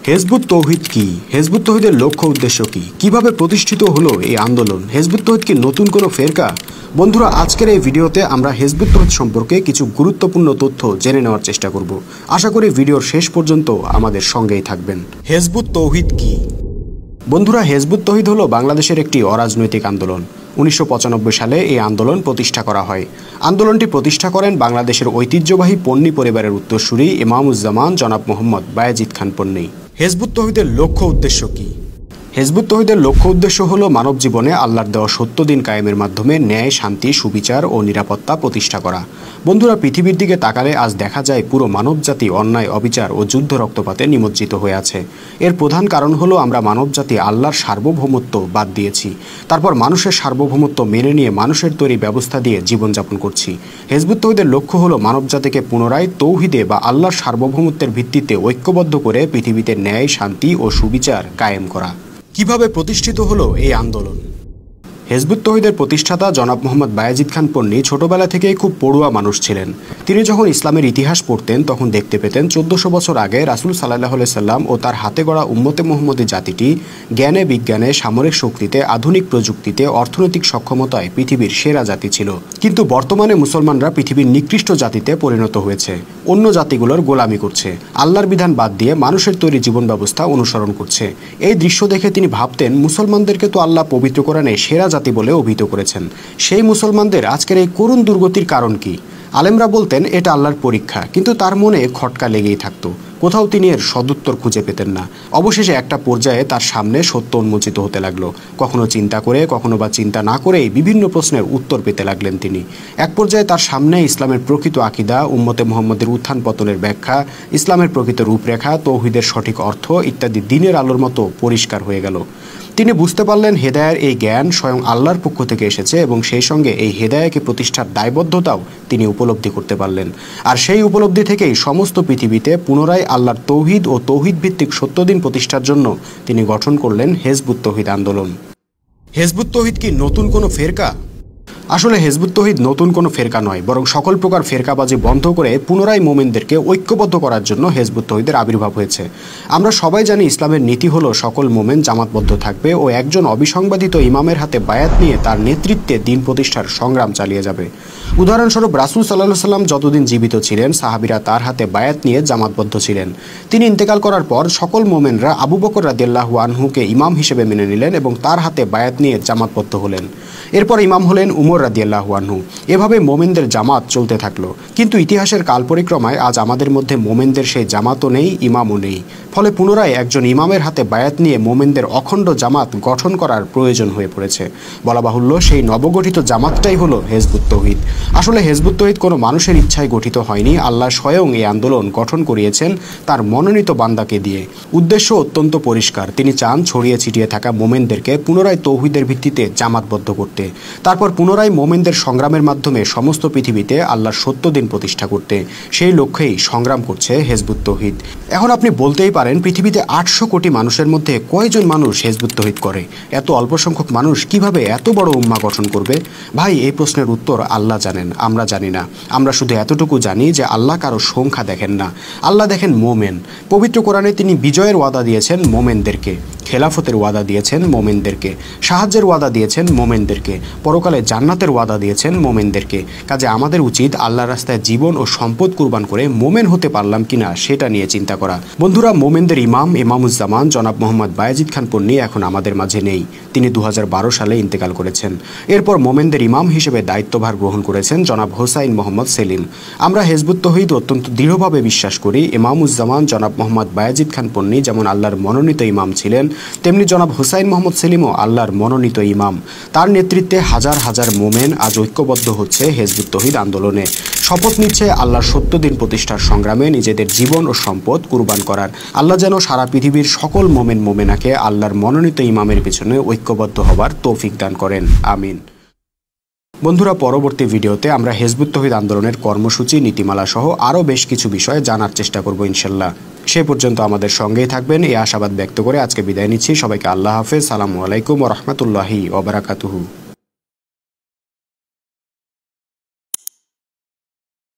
Hizb ut তৌহিদ কি? Hizb ut তৌহিদের লক্ষ্য উদ্দেশ্য কি? কিভাবে প্রতিষ্ঠিত হলো এই আন্দোলন? হিজবুত তৌহিদ কি নতুন কোনো ফেরকা? বন্ধুরা, আজকের এই ভিডিওতে আমরা হিজবুত তৌহিদ সম্পর্কে কিছু গুরুত্বপূর্ণ তথ্য জেনে নেওয়ার চেষ্টা করব। আশা করি ভিডিওর শেষ পর্যন্ত আমাদের সঙ্গেই থাকবেন। হিজবুত তৌহিদ কি? বন্ধুরা, হিজবুত তৌহিদ হলো বাংলাদেশের একটি অরাজনৈতিক আন্দোলন। 1995 সালে এই আন্দোলন প্রতিষ্ঠা করা হয়। আন্দোলনটি প্রতিষ্ঠা করেন বাংলাদেশের ঐতিহ্যবাহী পন্নী পরিবারের উত্তরসূরি ইমামুজ্জামান জনাব মোহাম্মদ বায়েজিদ খান পন্নী। হিজবুত তৌহিদের লক্ষ্য উদ্দেশ্য কি? হিজবুত তৌহিদের লক্ষ্য উদ্দেশ্য হলো মানব জীবনে আল্লাহর দেওয়া সত্য দিন কায়েমের মাধ্যমে ন্যায়, শান্তি, সুবিচার ও নিরাপত্তা প্রতিষ্ঠা করা। বন্ধুরা, পৃথিবীর দিকে তাকালে আজ দেখা যায় পুরো মানবজাতি অন্যায়, অবিচার ও যুদ্ধ রক্তপাতে নিমজ্জিত হয়ে আছে। এর প্রধান কারণ হলো আমরা মানবজাতি আল্লাহর সার্বভৌমত্ব বাদ দিয়েছি। তারপর মানুষের সার্বভৌমত্ব মেনে নিয়ে মানুষের তৈরি ব্যবস্থা দিয়ে জীবনযাপন করছি। হিজবুত তৌহিদের লক্ষ্য হলো মানবজাতিকে পুনরায় তৌহিদে বা আল্লাহর সার্বভৌমত্বের ভিত্তিতে ঐক্যবদ্ধ করে পৃথিবীতে ন্যায়, শান্তি ও সুবিচার কায়েম করা। কিভাবে প্রতিষ্ঠিত হলো এই আন্দোলন? হিজবুত তৌহিদের প্রতিষ্ঠাতা জনাব মোহাম্মদ বায়েজিদ খান পন্নী ছোটবেলা থেকেই খুব পড়ুয়া মানুষ ছিলেন। তিনি যখন ইসলামের ইতিহাস পড়তেন তখন দেখতে পেতেন 1400 বছর আগে রাসূল সাল্লাল্লাহু আলাইহি সাল্লাম ও তার হাতে গড়া উম্মতে মুহাম্মদী জাতিটি জ্ঞানে, বিজ্ঞানে, সামরিক শক্তিতে, আধুনিক প্রযুক্তিতে, অর্থনৈতিক সক্ষমতায় পৃথিবীর সেরা জাতি ছিল। কিন্তু বর্তমানে মুসলমানরা পৃথিবীর নিকৃষ্ট জাতিতে পরিণত হয়েছে। অন্য জাতিগুলোর গোলামি করছে, আল্লাহর বিধান বাদ দিয়ে মানুষের তৈরি জীবন ব্যবস্থা অনুসরণ করছে। এই দৃশ্য দেখে তিনি ভাবতেন, মুসলমানদেরকে তো আল্লাহ পবিত্র কোরআনে সেরা জাতি বলে অভিহিত করেছেন। সেই মুসলমানদের আজকের এই করুণ দুর্গতির কারণ কি? আলেমরা বলতেন এটা আল্লাহর পরীক্ষা, কিন্তু তার মনে খটকা লেগেই থাকতো। কোথাও তিনি এর সদুত্তর খুঁজে পেতেন না। অবশেষে একটা পর্যায়ে তার সামনে সত্য উন্মোচিত হতে লাগলো। কখনো চিন্তা করে, কখনো বা চিন্তা না করেই বিভিন্ন প্রশ্নের উত্তর পেতে লাগলেন তিনি। এক পর্যায়ে তার সামনে ইসলামের প্রকৃত আকীদা, উম্মতে মুহাম্মদের উত্থান পতনের ব্যাখ্যা, ইসলামের প্রকৃত রূপরেখা, তৌহিদের সঠিক অর্থ ইত্যাদি দিনের আলোর মতো পরিষ্কার হয়ে গেল। তিনি বুঝতে পারলেন হেদায়ার এই জ্ঞান স্বয়ং আল্লাহর পক্ষ থেকে এসেছে এবং সেই সঙ্গে এই হেদায়াকে প্রতিষ্ঠার দায়বদ্ধতাও তিনি উপলব্ধি করতে পারলেন। আর সেই উপলব্ধি থেকেই সমস্ত পৃথিবীতে পুনরায় আল্লাহর তৌহিদ ও তৌহিদ ভিত্তিক সত্যদিন প্রতিষ্ঠার জন্য তিনি গঠন করলেন হিজবুত তৌহিদ আন্দোলন। হিজবুত তৌহিদ কি নতুন কোনো ফেরকা? আসলে হিজবুত তৌহিদ নতুন কোনো ফেরকা নয়, বরং সকল প্রকার ফেরকাবাজি বন্ধ করে পুনরায় মোমেনদেরকে ঐক্যবদ্ধ করার জন্য হিজবুত তৌহিদের আবির্ভাব হয়েছে। আমরা সবাই জানি ইসলামের নীতি হলো সকল মোমেন জামাতবদ্ধ থাকবে ও একজন অবিসংবাদিত ইমামের হাতে বায়াত নিয়ে তার নেতৃত্বে দিন প্রতিষ্ঠার সংগ্রাম চালিয়ে যাবে। উদাহরণস্বরূপ রাসূল সাল্লাল্লাহু আলাইহি সাল্লাম যতদিন জীবিত ছিলেন সাহাবীরা তার হাতে বায়াত নিয়ে জামাতবদ্ধ ছিলেন। তিনি ইন্তেকাল করার পর সকল মোমেনরা আবু বকর রাদিয়াল্লাহু আনহুকে ইমাম হিসেবে মেনে নিলেন এবং তার হাতে বায়াত নিয়ে জামাতবদ্ধ হলেন। এরপর ইমাম হলেন উমর রাদিয়াল্লাহু আনহু। এভাবে মোমেনদের জামাত চলতে থাকলো। কিন্তু ইতিহাসের কাল পরিক্রমায় আজ আমাদের মধ্যে মোমেনদের সেই জামাতও নেই, ইমামও নেই। ফলে পুনরায় একজন ইমামের হাতে বায়াত নিয়ে মোমেনদের অখণ্ড জামাত গঠন করার প্রয়োজন হয়ে পড়েছে। বলা বাহুল্য, সেই নবগঠিত জামাতটাই হলো হিজবুত তৌহিদ। আসলে হিজবুত তৌহিদ কোনো মানুষের ইচ্ছায় গঠিত হয়নি। আল্লাহ স্বয়ং এই আন্দোলন গঠন করিয়েছেন তার মনোনীত বান্দাকে দিয়ে। উদ্দেশ্য অত্যন্ত পরিষ্কার। তিনি চান ছড়িয়ে ছিটিয়ে থাকা মোমেনদেরকে পুনরায় তৌহিদের ভিত্তিতে জামাতবদ্ধ করতে, তারপর পুনরায় মোমেনদের সংগ্রামের মাধ্যমে সমস্ত পৃথিবীতে আল্লাহর সত্য দিন প্রতিষ্ঠা করতে। সেই লক্ষ্যেই সংগ্রাম করছে হিজবুত তৌহিদ। এখন আপনি বলতেই পারেন, পৃথিবীতে 800 কোটি মানুষের মধ্যে কয়জন মানুষ হিজবুত তৌহিদ করে? এত অল্প সংখ্যক মানুষ কিভাবে এত বড় উম্মাহ গঠন করবে? ভাই, এই প্রশ্নের উত্তর আল্লাহ জানেন, আমরা জানি না। আমরা শুধু এতটুকু জানি যে আল্লাহ কারো সংখ্যা দেখেন না, আল্লাহ দেখেন মোমেন। পবিত্র কোরআনে তিনি বিজয়ের ওয়াদা দিয়েছেন মোমেনদেরকে, খেলাফতের ওয়াদা দিয়েছেন মোমেনদেরকে, সাহায্যের ওয়াদা দিয়েছেন মোমেনদেরকে, পরকালে জান্নাতের ওয়াদা দিয়েছেন মোমেনদেরকে। কাজে আমাদের উচিত আল্লাহর রাস্তায় জীবন ও সম্পদ কুরবান করে মোমেন হতে পারলাম কিনা সেটা নিয়ে চিন্তা করা। বন্ধুরা, মোমেনদের ইমাম ইমামুজ্জামান জনাব মোহাম্মদ বায়েজিদ খান পন্নী এখন আমাদের মাঝে নেই। তিনি 2012 সালে ইন্তেকাল করেছেন। এরপর মোমেনদের ইমাম হিসেবে দায়িত্বভার গ্রহণ করেছেন জনাব হোসাইন মোহাম্মদ সেলিম। আমরা হিজবুত তৌহিদ অত্যন্ত দৃঢ়ভাবে বিশ্বাস করি ইমামুজ্জামান জনাব মোহাম্মদ বায়েজিদ খান পন্নী যেমন আল্লাহর মনোনীত ইমাম ছিলেন, তেমনি জনাব হোসাইন মোহাম্মদ সেলিমও আল্লাহর মনোনীত ইমাম। তার নেতৃত্বে হাজার হাজার মোমেন আজ ঐক্যবদ্ধ হচ্ছে হিজবুত তৌহিদ আন্দোলনে। শপথ নিচ্ছে আল্লাহর সত্য দিন প্রতিষ্ঠার সংগ্রামে নিজেদের জীবন ও সম্পদ কুরবান করার। আল্লাহ যেন সারা পৃথিবীর সকল মোমেন মোমেনাকে আল্লাহর মনোনীত ইমামের পিছনে ঐক্যবদ্ধ হবার তৌফিক দান করেন। আমিন। বন্ধুরা, পরবর্তী ভিডিওতে আমরা হিজবুত তৌহিদ আন্দোলনের কর্মসূচি, নীতিমালা সহ আরও বেশ কিছু বিষয়ে জানার চেষ্টা করব ইনশাল্লাহ। সে পর্যন্ত আমাদের সঙ্গেই থাকবেন এই আশাবাদ ব্যক্ত করে আজকে বিদায় নিচ্ছি। সবাইকে আল্লাহ হাফেজ। সালামু আলাইকুম ওয়া রাহমাতুল্লাহি ওয়া বারাকাতুহু।